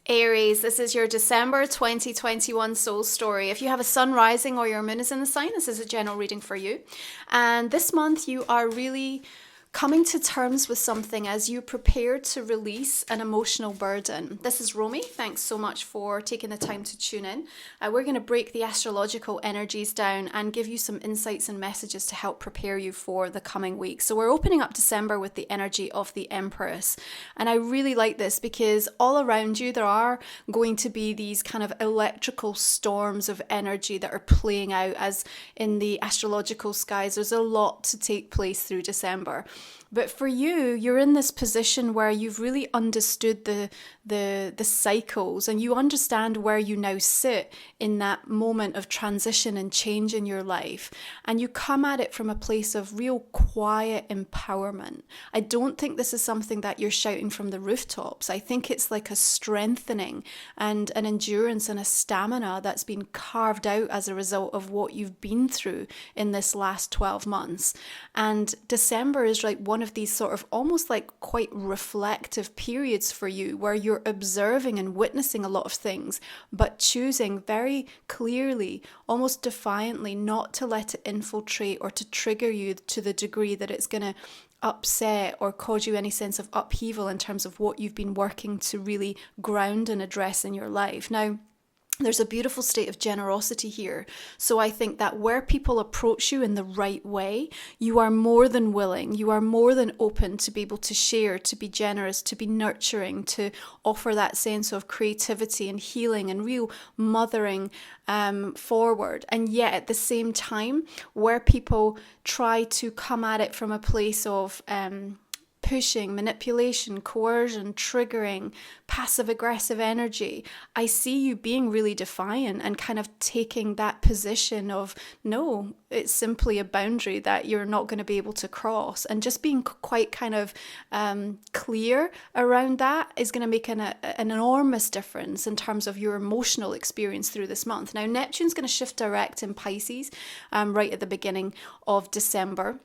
Aries, this is your December 2021 soul story. If you have a sun rising or your moon is in the sign, this is a general reading for you. And this month you are really coming to terms with something as you prepare to release an emotional burden. This is Romy. Thanks so much for taking the time to tune in. We're going to break the astrological energies down and give you some insights and messages to help prepare you for the coming week. So we're opening up December with the energy of the Empress. And I really like this because all around you there are going to be these kind of electrical storms of energy that are playing out as in the astrological skies. There's a lot to take place through December. But for you, you're in this position where you've really understood the cycles and you understand where you now sit in that moment of transition and change in your life. And you come at it from a place of real quiet empowerment. I don't think this is something that you're shouting from the rooftops. I think it's like a strengthening and an endurance and a stamina that's been carved out as a result of what you've been through in this last 12 months. And December is like one of these sort of almost like quite reflective periods for you where you're observing and witnessing a lot of things, but choosing very clearly, almost defiantly, not to let it infiltrate or to trigger you to the degree that it's going to upset or cause you any sense of upheaval in terms of what you've been working to really ground and address in your life. Now, there's a beautiful state of generosity here. So I think that where people approach you in the right way, you are more than willing, you are more than open to be able to share, to be generous, to be nurturing, to offer that sense of creativity and healing and real mothering forward. And yet at the same time, where people try to come at it from a place of pushing, manipulation, coercion, triggering, passive aggressive energy, I see you being really defiant and kind of taking that position of, no, it's simply a boundary that you're not going to be able to cross. And just being quite kind of clear around that is going to make an enormous difference in terms of your emotional experience through this month. Now, Neptune's going to shift direct in Pisces right at the beginning of December.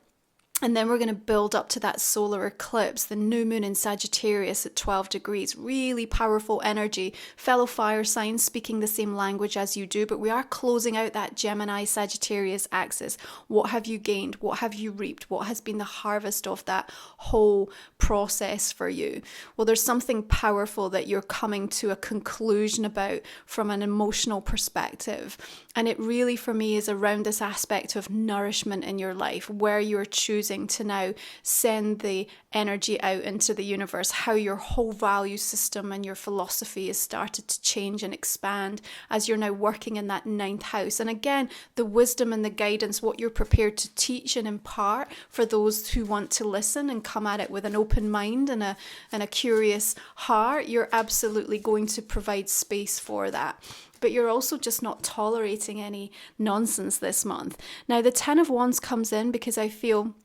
And then we're going to build up to that solar eclipse, the new moon in Sagittarius at 12 degrees. Really powerful energy. Fellow fire signs speaking the same language as you do, but we are closing out that Gemini-Sagittarius axis. What have you gained? What have you reaped? What has been the harvest of that whole process for you? Well, there's something powerful that you're coming to a conclusion about from an emotional perspective. And it really, for me, is around this aspect of nourishment in your life, where you're choosing to now send the energy out into the universe, how your whole value system and your philosophy has started to change and expand as you're now working in that ninth house. And again, the wisdom and the guidance, what you're prepared to teach and impart for those who want to listen and come at it with an open mind and a curious heart, you're absolutely going to provide space for that. But you're also just not tolerating any nonsense this month. Now, the 10 of Wands comes in because I feel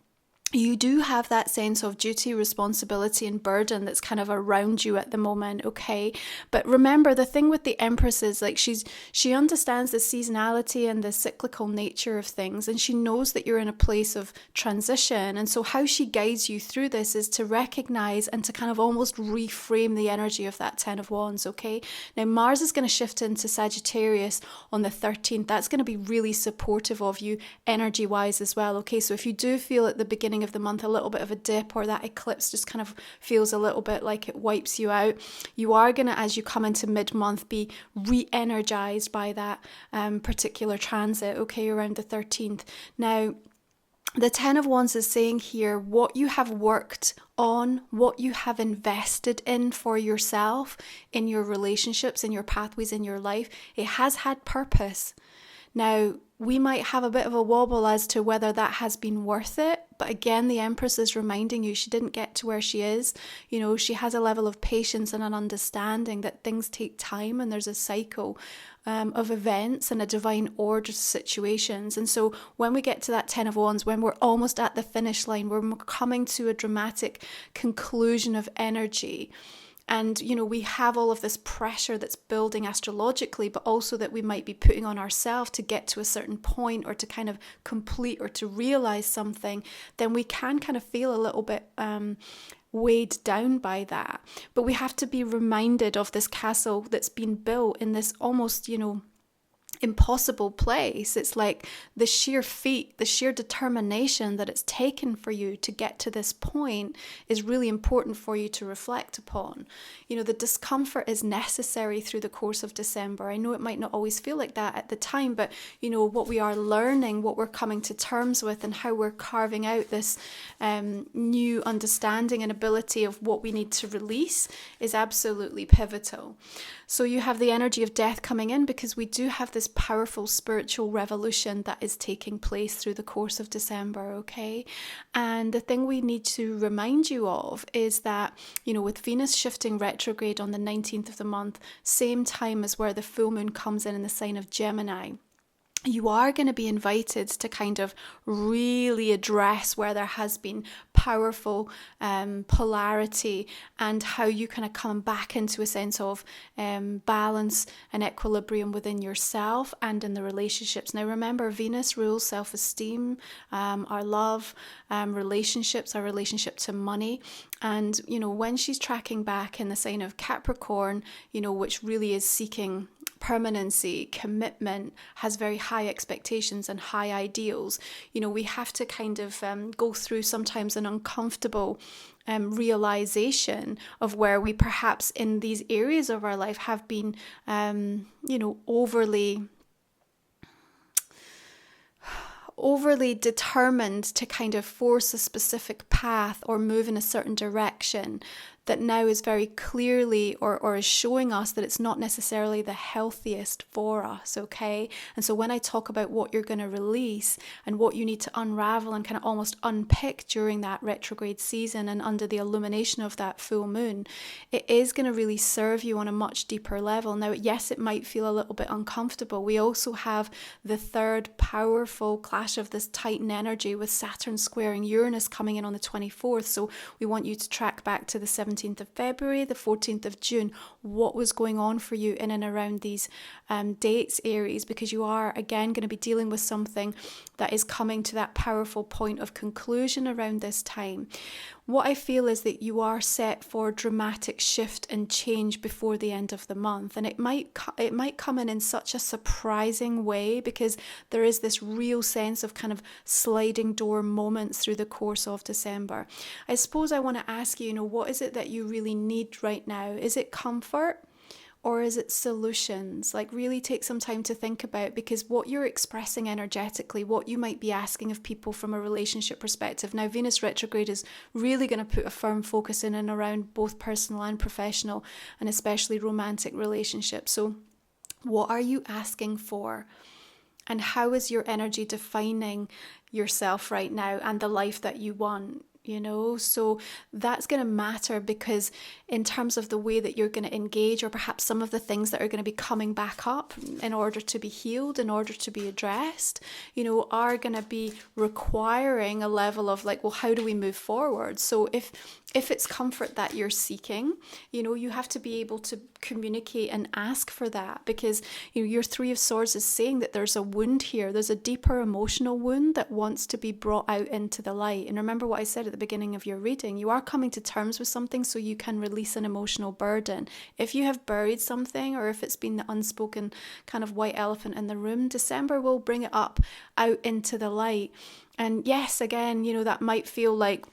you do have that sense of duty, responsibility, and burden that's kind of around you at the moment, okay? But remember, the thing with the Empress is like she understands the seasonality and the cyclical nature of things, and she knows that you're in a place of transition. And so how she guides you through this is to recognize and to kind of almost reframe the energy of that 10 of Wands, okay? Now, Mars is going to shift into Sagittarius on the 13th. That's going to be really supportive of you energy-wise as well, okay? So if you do feel at the beginning of the month a little bit of a dip, or that eclipse just kind of feels a little bit like it wipes you out, you are going to, as you come into mid-month, be re-energized by that particular transit, okay, around the 13th. Now, the 10 of Wands is saying here, what you have worked on, what you have invested in for yourself, in your relationships, in your pathways, in your life, it has had purpose. Now, we might have a bit of a wobble as to whether that has been worth it. But again, the Empress is reminding you she didn't get to where she is. You know, she has a level of patience and an understanding that things take time and there's a cycle of events and a divine order to situations. And so when we get to that 10 of Wands, when we're almost at the finish line, we're coming to a dramatic conclusion of energy. And, you know, we have all of this pressure that's building astrologically, but also that we might be putting on ourselves to get to a certain point or to kind of complete or to realize something, then we can kind of feel a little bit weighed down by that. But we have to be reminded of this castle that's been built in this almost, impossible place. It's like the sheer feat, the sheer determination that it's taken for you to get to this point is really important for you to reflect upon. The discomfort is necessary through the course of December. I know it might not always feel like that at the time, but what we are learning, what we're coming to terms with, and how we're carving out this new understanding and ability of what we need to release is absolutely pivotal. So you have the energy of death coming in because we do have this powerful spiritual revolution that is taking place through the course of December, okay? And the thing we need to remind you of is that, with Venus shifting retrograde on the 19th of the month, same time as where the full moon comes in the sign of Gemini, you are going to be invited to kind of really address where there has been powerful polarity and how you kind of come back into a sense of balance and equilibrium within yourself and in the relationships. Now, remember, Venus rules self-esteem, our love, relationships, our relationship to money. And, when she's tracking back in the sign of Capricorn, which really is seeking permanency, commitment, has very high expectations and high ideals. We have to kind of go through sometimes an uncomfortable realization of where we perhaps in these areas of our life have been, overly determined to kind of force a specific path or move in a certain direction that now is very clearly or is showing us that it's not necessarily the healthiest for us, okay? And so when I talk about what you're going to release and what you need to unravel and kind of almost unpick during that retrograde season and under the illumination of that full moon, it is going to really serve you on a much deeper level. Now, yes, it might feel a little bit uncomfortable. We also have the third powerful clash of this Titan energy with Saturn squaring Uranus coming in on the 24th. So we want you to track back to the 17th of February, the 14th of June, what was going on for you in and around these dates, Aries, because you are again going to be dealing with something that is coming to that powerful point of conclusion around this time. What I feel is that you are set for dramatic shift and change before the end of the month, and it might come in such a surprising way because there is this real sense of kind of sliding door moments through the course of December. I suppose I want to ask you, what is it that you really need right now? Is it comfort? Or is it solutions? Like, really take some time to think about, because what you're expressing energetically, what you might be asking of people from a relationship perspective. Now, Venus retrograde is really going to put a firm focus in and around both personal and professional, and especially romantic relationships. So what are you asking for? And how is your energy defining yourself right now and the life that you want? So that's going to matter, because in terms of the way that you're going to engage, or perhaps some of the things that are going to be coming back up in order to be healed, in order to be addressed, are going to be requiring a level of like, well, how do we move forward? So if it's comfort that you're seeking, you have to be able to communicate and ask for that, because your Three of Swords is saying that there's a wound here. There's a deeper emotional wound that wants to be brought out into the light. And remember what I said at the beginning of your reading, you are coming to terms with something so you can release an emotional burden. If you have buried something, or if it's been the unspoken kind of white elephant in the room, December will bring it up out into the light. And yes, again, that might feel like,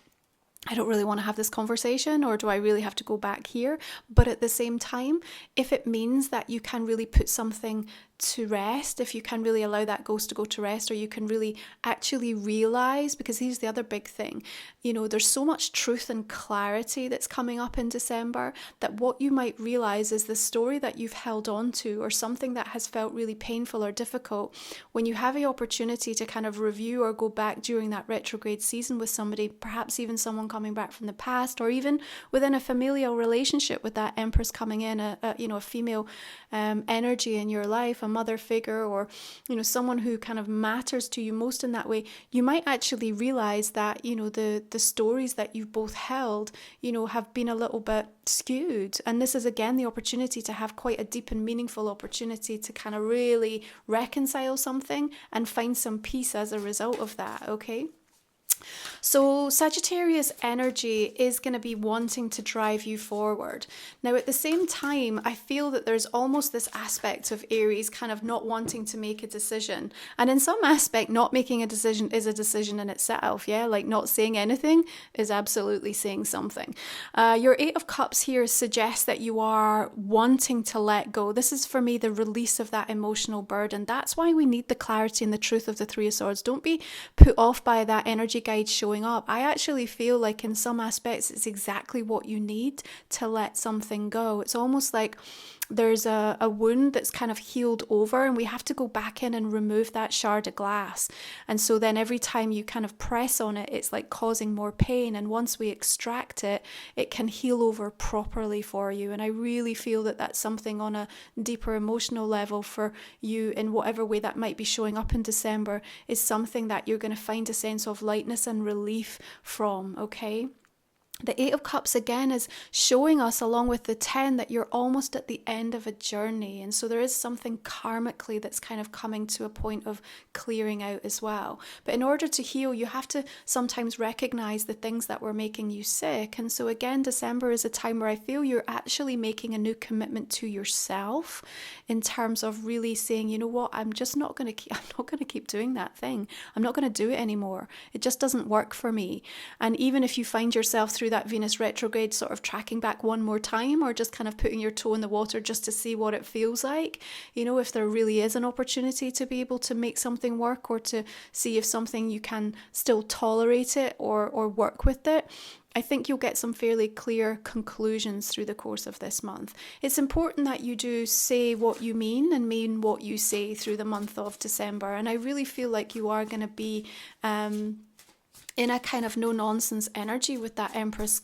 I don't really want to have this conversation, or do I really have to go back here? But at the same time, if it means that you can really put something to rest, if you can really allow that ghost to go to rest, or you can really actually realize, because here's the other big thing, there's so much truth and clarity that's coming up in December, that what you might realize is the story that you've held on to, or something that has felt really painful or difficult, when you have the opportunity to kind of review or go back during that retrograde season with somebody, perhaps even someone coming back from the past, or even within a familial relationship with that Empress coming in, a female energy in your life, a mother figure, or someone who kind of matters to you most in that way, you might actually realize that the stories that you've both held have been a little bit skewed, and this is again the opportunity to have quite a deep and meaningful opportunity to kind of really reconcile something and find some peace as a result of that, okay? So Sagittarius energy is going to be wanting to drive you forward. Now, at the same time, I feel that there's almost this aspect of Aries kind of not wanting to make a decision. And in some aspect, not making a decision is a decision in itself. Yeah, like not saying anything is absolutely saying something. Your Eight of Cups here suggests that you are wanting to let go. This is for me the release of that emotional burden. That's why we need the clarity and the truth of the Three of Swords. Don't be put off by that energy guide showing up. I actually feel like in some aspects it's exactly what you need to let something go. It's almost like there's a wound that's kind of healed over, and we have to go back in and remove that shard of glass. And so then every time you kind of press on it, it's like causing more pain. And once we extract it, it can heal over properly for you. And I really feel that that's something on a deeper emotional level for you, in whatever way that might be showing up in December, is something that you're going to find a sense of lightness and relief from, okay? The Eight of Cups again is showing us, along with the 10, that you're almost at the end of a journey. And so there is something karmically that's kind of coming to a point of clearing out as well. But in order to heal, you have to sometimes recognize the things that were making you sick. And so again, December is a time where I feel you're actually making a new commitment to yourself in terms of really saying, you know what, I'm not going to keep doing that thing. I'm not going to do it anymore. It just doesn't work for me. And even if you find yourself through that Venus retrograde sort of tracking back one more time, or just kind of putting your toe in the water just to see what it feels like, you know, if there really is an opportunity to be able to make something work, or to see if something you can still tolerate it or work with it, I think you'll get some fairly clear conclusions through the course of this month. It's important that you do say what you mean and mean what you say through the month of December. And I really feel like you are going to be in a kind of no-nonsense energy with that Empress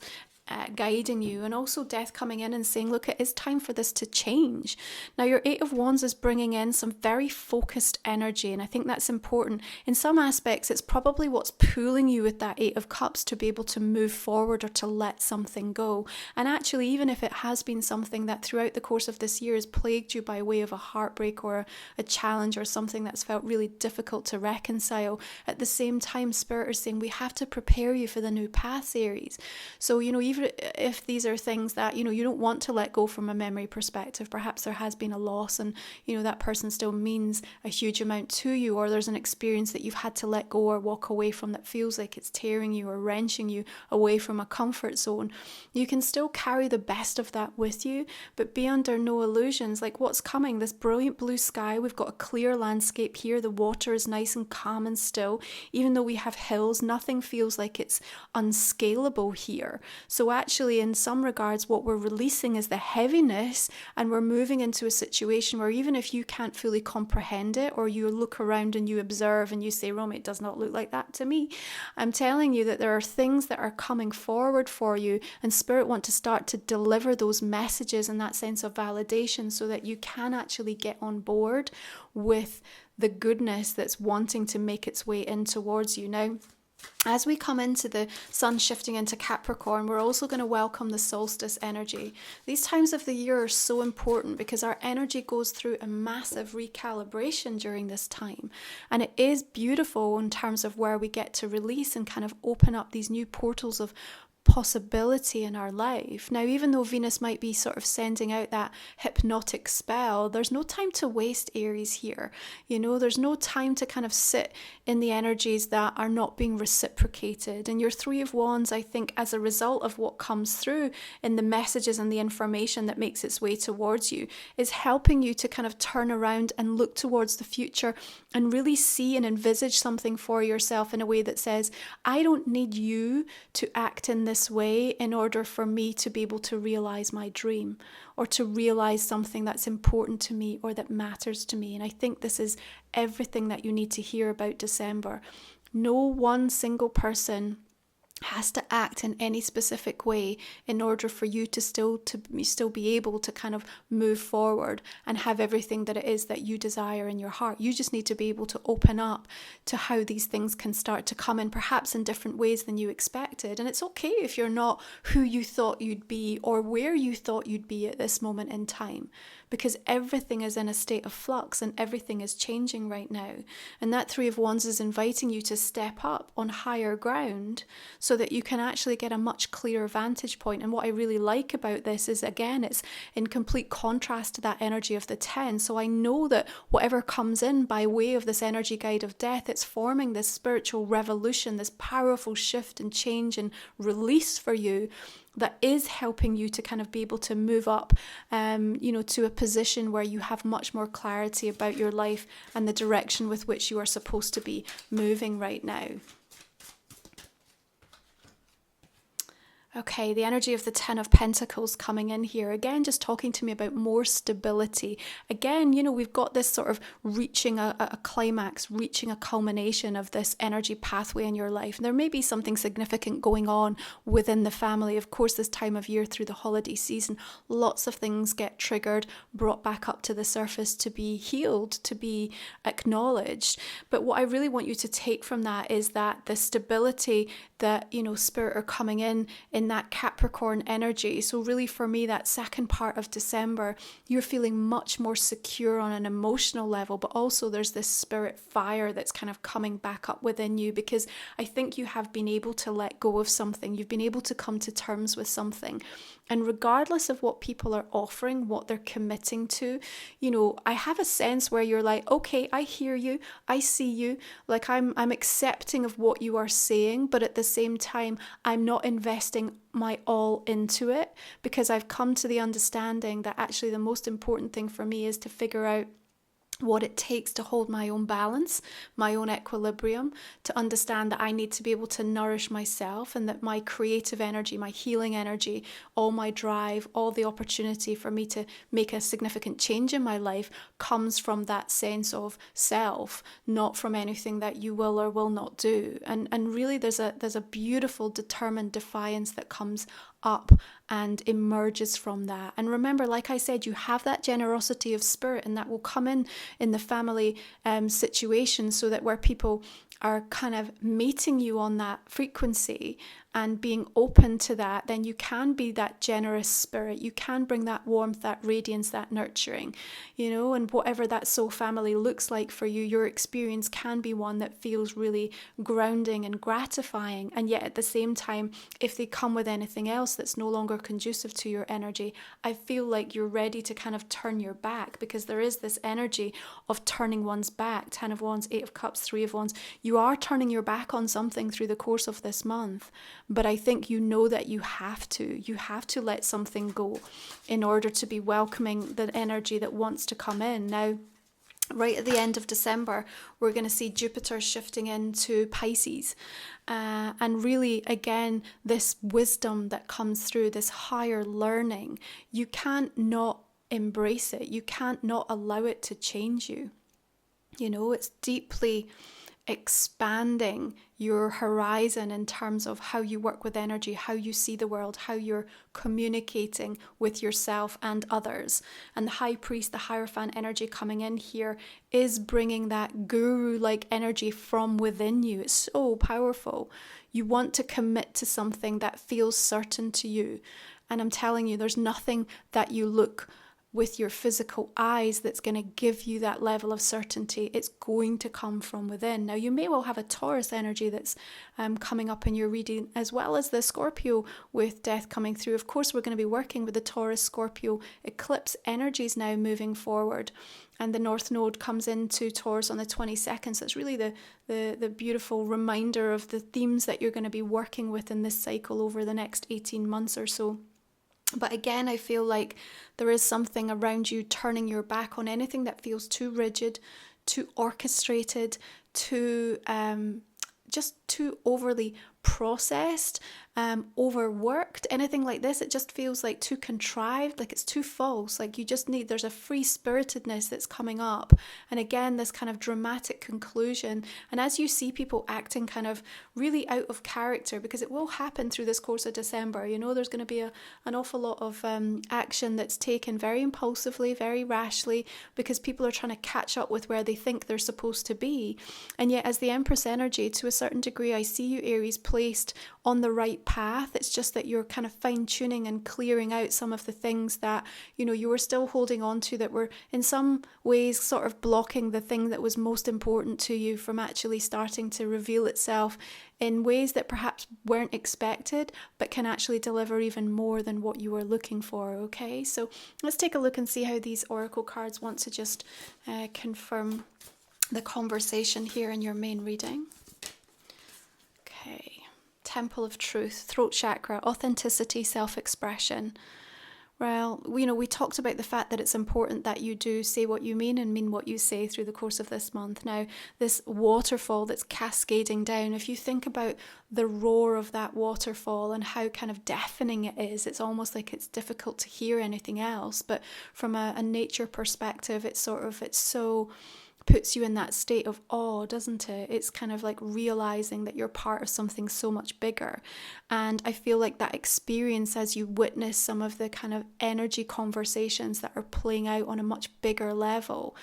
guiding you, and also Death coming in and saying, look, it is time for this to change. Now, your Eight of Wands is bringing in some very focused energy, and I think that's important. In some aspects, it's probably what's pulling you with that Eight of Cups to be able to move forward or to let something go. And actually, even if it has been something that throughout the course of this year has plagued you by way of a heartbreak or a challenge or something that's felt really difficult to reconcile, at the same time, Spirit is saying we have to prepare you for the new path, Aries. So, you know, even if these are things that, you know, you don't want to let go from a memory perspective, perhaps there has been a loss and, you know, that person still means a huge amount to you, or there's an experience that you've had to let go or walk away from that feels like it's tearing you or wrenching you away from a comfort zone. You can still carry the best of that with you, but be under no illusions. Like, what's coming? This brilliant blue sky, we've got a clear landscape here, the water is nice and calm and still. Even though we have hills, nothing feels like it's unscalable here. So actually, in some regards, what we're releasing is the heaviness, and we're moving into a situation where even if you can't fully comprehend it, or you look around and you observe and you say, Romy, it does not look like that to me, I'm telling you that there are things that are coming forward for you, and Spirit want to start to deliver those messages and that sense of validation so that you can actually get on board with the goodness that's wanting to make its way in towards you. Now, as we come into the sun shifting into Capricorn, we're also going to welcome the solstice energy. These times of the year are so important because our energy goes through a massive recalibration during this time. And it is beautiful in terms of where we get to release and kind of open up these new portals of possibility in our life. Now, even though Venus might be sort of sending out that hypnotic spell, there's no time to waste, Aries, here. You know, there's no time to kind of sit in the energies that are not being reciprocated. And your Three of Wands, I think, as a result of what comes through in the messages and the information that makes its way towards you, is helping you to kind of turn around and look towards the future and really see and envisage something for yourself in a way that says, I don't need you to act in this way in order for me to be able to realize my dream or to realize something that's important to me or that matters to me. And I think this is everything that you need to hear about December. No one single person has to act in any specific way in order for you to still be able to kind of move forward and have everything that it is that you desire in your heart. You just need to be able to open up to how these things can start to come in, perhaps in different ways than you expected. And it's okay if you're not who you thought you'd be or where you thought you'd be at this moment in time, because everything is in a state of flux and everything is changing right now. And that Three of Wands is inviting you to step up on higher ground so that you can actually get a much clearer vantage point. And what I really like about this is, again, it's in complete contrast to that energy of the 10. So I know that whatever comes in by way of this energy guide of death, it's forming this spiritual revolution, this powerful shift and change and release for you that is helping you to kind of be able to move up, to a position where you have much more clarity about your life and the direction with which you are supposed to be moving right now. Okay, the energy of the Ten of Pentacles coming in here. Again, just talking to me about more stability. Again, we've got this sort of reaching a climax, reaching a culmination of this energy pathway in your life. And there may be something significant going on within the family. Of course, this time of year through the holiday season, lots of things get triggered, brought back up to the surface to be healed, to be acknowledged. But what I really want you to take from that is that the stability that, Spirit are coming in that Capricorn energy. So really for me, that second part of December, you're feeling much more secure on an emotional level, but also there's this spirit fire that's kind of coming back up within you, because I think you have been able to let go of something. You've been able to come to terms with something. And regardless of what people are offering, what they're committing to, I have a sense where you're like, okay, I hear you, I see you, like I'm accepting of what you are saying, but at the same time, I'm not investing my all into it, because I've come to the understanding that actually the most important thing for me is to figure out what it takes to hold my own balance, my own equilibrium, to understand that I need to be able to nourish myself, and that my creative energy, my healing energy, all my drive, all the opportunity for me to make a significant change in my life comes from that sense of self, not from anything that you will or will not do. And really there's a beautiful determined defiance that comes up and emerges from that. And remember, like I said, you have that generosity of spirit, and that will come in the family situation, so that where people are kind of meeting you on that frequency and being open to that, then you can be that generous spirit. You can bring that warmth, that radiance, that nurturing, and whatever that soul family looks like for you, your experience can be one that feels really grounding and gratifying. And yet at the same time, if they come with anything else that's no longer conducive to your energy, I feel like you're ready to kind of turn your back, because there is this energy of turning one's back. 10 of Wands, 8 of Cups, 3 of Wands. You are turning your back on something through the course of this month, but I think that you have to let something go in order to be welcoming the energy that wants to come in. Now, right at the end of December, we're going to see Jupiter shifting into Pisces. And really, again, this wisdom that comes through, this higher learning, you can't not embrace it. You can't not allow it to change you. It's deeply expanding your horizon in terms of how you work with energy, how you see the world, how you're communicating with yourself and others. And the High Priest, the Hierophant energy coming in here is bringing that guru-like energy from within you. It's so powerful. You want to commit to something that feels certain to you. And I'm telling you, there's nothing that you look with your physical eyes that's going to give you that level of certainty. It's going to come from within. Now, you may well have a Taurus energy that's coming up in your reading, as well as the Scorpio with death coming through. Of course, we're going to be working with the Taurus Scorpio eclipse energies now moving forward. And the North Node comes into Taurus on the 22nd. So it's really the beautiful reminder of the themes that you're going to be working with in this cycle over the next 18 months or so. But again, I feel like there is something around you turning your back on anything that feels too rigid, too orchestrated, too overly processed, overworked, anything like this. It just feels like too contrived, like it's too false. Like there's a free spiritedness that's coming up. And again, this kind of dramatic conclusion. And as you see people acting kind of really out of character, because it will happen through this course of December, there's going to be an awful lot of action that's taken very impulsively, very rashly, because people are trying to catch up with where they think they're supposed to be. And yet, as the Empress energy, to a certain degree, I see you, Aries, placed on the right path. It's just that you're kind of fine-tuning and clearing out some of the things that you were still holding on to, that were in some ways sort of blocking the thing that was most important to you from actually starting to reveal itself in ways that perhaps weren't expected, but can actually deliver even more than what you were looking for. Okay, so let's take a look and see how these oracle cards want to just confirm the conversation here in your main reading. Okay, Temple of Truth, throat chakra, authenticity, self-expression. Well, we talked about the fact that it's important that you do say what you mean and mean what you say through the course of this month. Now, this waterfall that's cascading down, if you think about the roar of that waterfall and how kind of deafening it is, it's almost like it's difficult to hear anything else. But from a nature perspective, it's so puts you in that state of awe, doesn't it? It's kind of like realizing that you're part of something so much bigger. And I feel like that experience, as you witness some of the kind of energy conversations that are playing out on a much bigger level,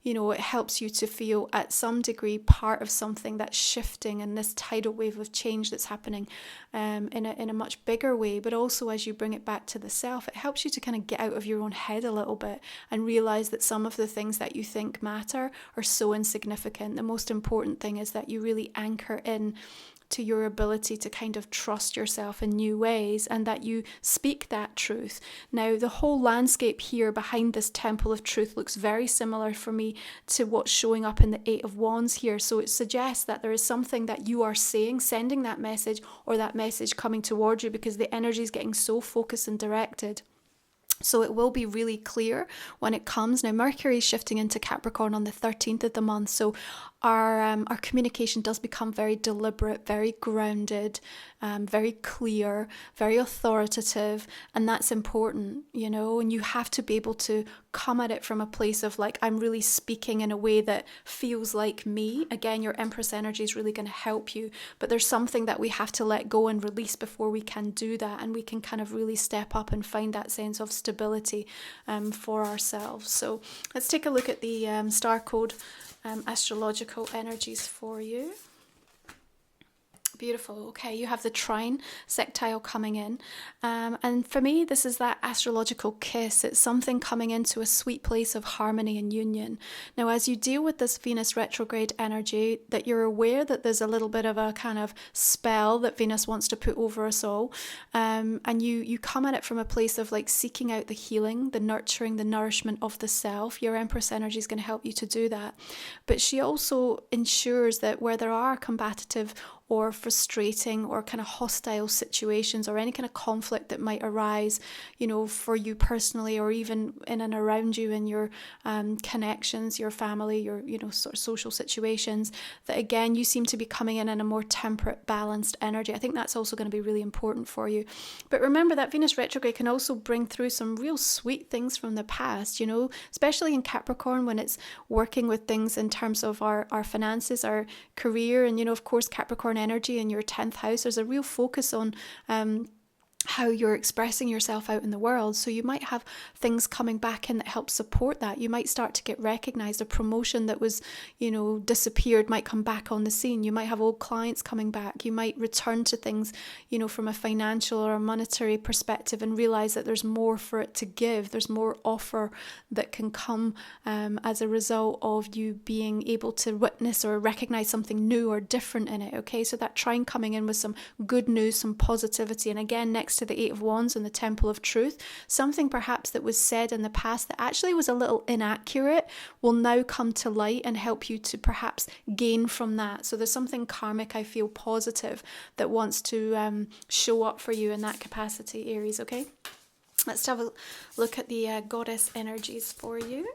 it helps you to feel at some degree part of something that's shifting, and this tidal wave of change that's happening in a much bigger way. But also, as you bring it back to the self, it helps you to kind of get out of your own head a little bit and realize that some of the things that you think matter are so insignificant. The most important thing is that you really anchor in to your ability to kind of trust yourself in new ways, and that you speak that truth. Now, the whole landscape here behind this Temple of Truth looks very similar for me to what's showing up in the Eight of Wands here. So it suggests that there is something that you are saying, sending that message, or that message coming towards you, because the energy is getting so focused and directed. So it will be really clear when it comes. Now, Mercury is shifting into Capricorn on the 13th of the month. So our communication does become very deliberate, very grounded, very clear, very authoritative. And that's important, and you have to be able to come at it from a place of like, I'm really speaking in a way that feels like me. Again, your Empress energy is really going to help you. But there's something that we have to let go and release before we can do that. And we can kind of really step up and find that sense of stability for ourselves. So let's take a look at the star code astrological energies for you. Beautiful. Okay, you have the trine sextile coming in. And for me, this is that astrological kiss. It's something coming into a sweet place of harmony and union. Now, as you deal with this Venus retrograde energy, that you're aware that there's a little bit of a kind of spell that Venus wants to put over us all. And you come at it from a place of like seeking out the healing, the nurturing, the nourishment of the self. Your Empress energy is going to help you to do that. But she also ensures that where there are combative or frustrating or kind of hostile situations, or any kind of conflict that might arise, for you personally, or even in and around you in your connections, your family, your, sort of social situations, that again, you seem to be coming in a more temperate, balanced energy. I think that's also going to be really important for you. But remember that Venus retrograde can also bring through some real sweet things from the past, especially in Capricorn, when it's working with things in terms of our finances, our career, and, of course, Capricorn energy in your 10th house. There's a real focus on how you're expressing yourself out in the world. So you might have things coming back in that help support that. You might start to get recognized. A promotion that was, disappeared might come back on the scene. You might have old clients coming back. You might return to things, from a financial or a monetary perspective, and realize that there's more for it to give. There's more offer that can come as a result of you being able to witness or recognize something new or different in it. Okay, so that trine coming in with some good news, some positivity. And again, next to the Eight of Wands and the Temple of Truth, something perhaps that was said in the past that actually was a little inaccurate will now come to light and help you to perhaps gain from that. So there's something karmic, I feel, positive that wants to show up for you in that capacity, Aries. Okay, let's have a look at the goddess energies for you.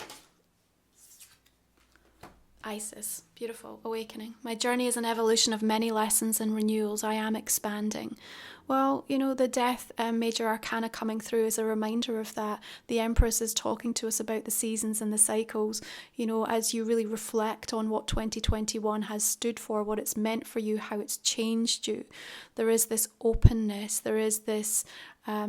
Isis. Beautiful. Awakening. My journey is an evolution of many lessons and renewals. I am expanding. Well, you know, the death major arcana coming through is a reminder of that. The Empress is talking to us about the seasons and the cycles, you know, as you really reflect on what 2021 has stood for, what it's meant for you, how it's changed you. There is this openness, there is this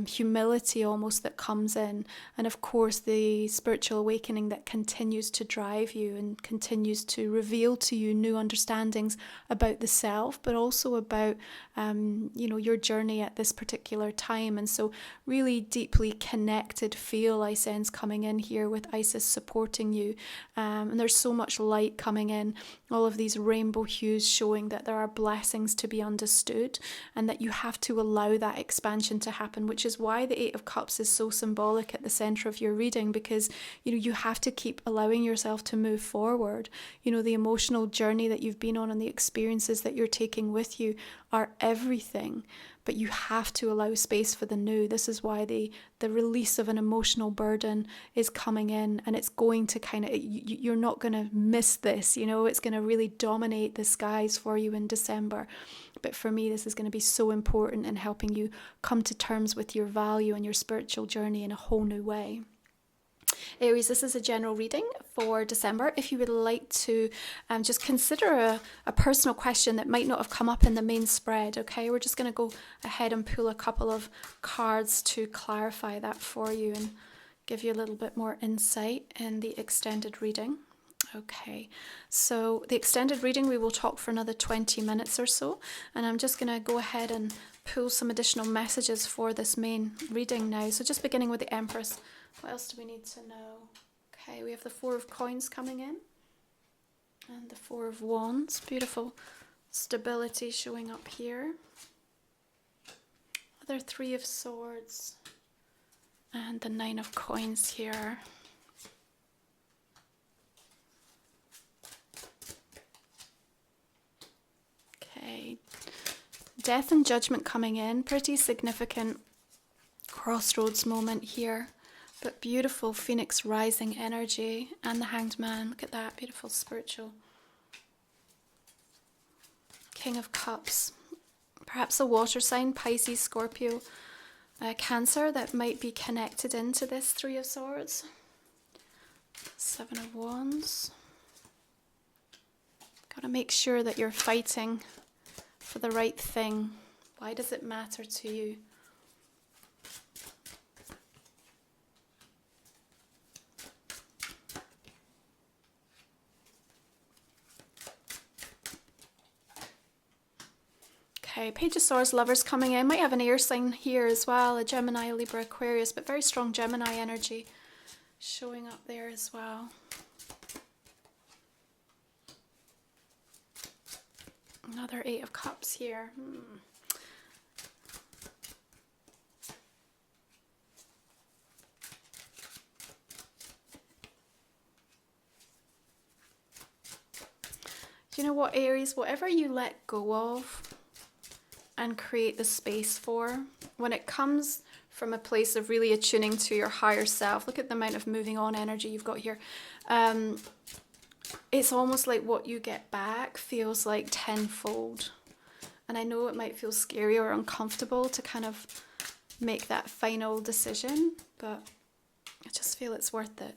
humility almost that comes in, and of course the spiritual awakening that continues to drive you and continues to reveal to you new understandings about the self, but also about you know, your journey at this particular time. And so really deeply connected feel I sense coming in here with Isis supporting you, and there's so much light coming in, all of these rainbow hues showing that there are blessings to be understood and that you have to allow that expansion to happen, which is why the Eight of Cups is so symbolic at the center of your reading, because you know, you have to keep allowing yourself to move forward. You know, the emotional journey that you've been on and the experiences that you're taking with you are everything, but you have to allow space for the new. This is why the release of an emotional burden is coming in, and it's going to kind of, you're not going to miss this, you know, it's going to really dominate the skies for you in December. But for me, this is going to be so important in helping you come to terms with your value and your spiritual journey in a whole new way. Aries, this is a general reading for December. If you would like to just consider a personal question that might not have come up in the main spread, okay, we're just going to go ahead and pull a couple of cards to clarify that for you and give you a little bit more insight in the extended reading. Okay, so the extended reading, we will talk for another 20 minutes or so, and I'm just going to go ahead and pull some additional messages for this main reading now. So just beginning with the Empress. What else do we need to know? Okay, we have the Four of Coins coming in and the Four of Wands. Beautiful stability showing up here. Other Three of Swords and the Nine of Coins here. Okay, Death and Judgment coming in. Pretty significant crossroads moment here. But beautiful Phoenix rising energy and the Hanged Man. Look at that, beautiful spiritual. King of Cups. Perhaps a water sign, Pisces, Scorpio, Cancer, that might be connected into this Three of Swords. Seven of Wands. Got to make sure that you're fighting for the right thing. Why does it matter to you? Okay, Page of Swords, Lovers coming in. Might have an air sign here as well, a Gemini, a Libra, Aquarius, but very strong Gemini energy showing up there as well. Another Eight of Cups here. You know what, Aries? Whatever you let go of and create the space for, when it comes from a place of really attuning to your higher self, look at the amount of moving on energy you've got here. It's almost like what you get back feels like tenfold. And I know it might feel scary or uncomfortable to kind of make that final decision, but I just feel it's worth it.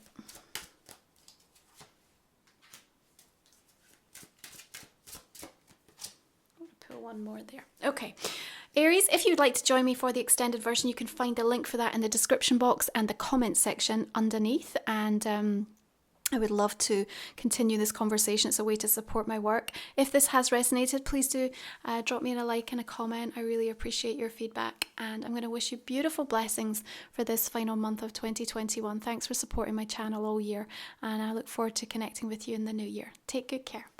Pull one more there. Okay. Aries, if you'd like to join me for the extended version, you can find the link for that in the description box and the comment section underneath. And I would love to continue this conversation. It's a way to support my work. If this has resonated, please do drop me a like and a comment. I really appreciate your feedback. And I'm going to wish you beautiful blessings for this final month of 2021. Thanks for supporting my channel all year. And I look forward to connecting with you in the new year. Take good care. Bye.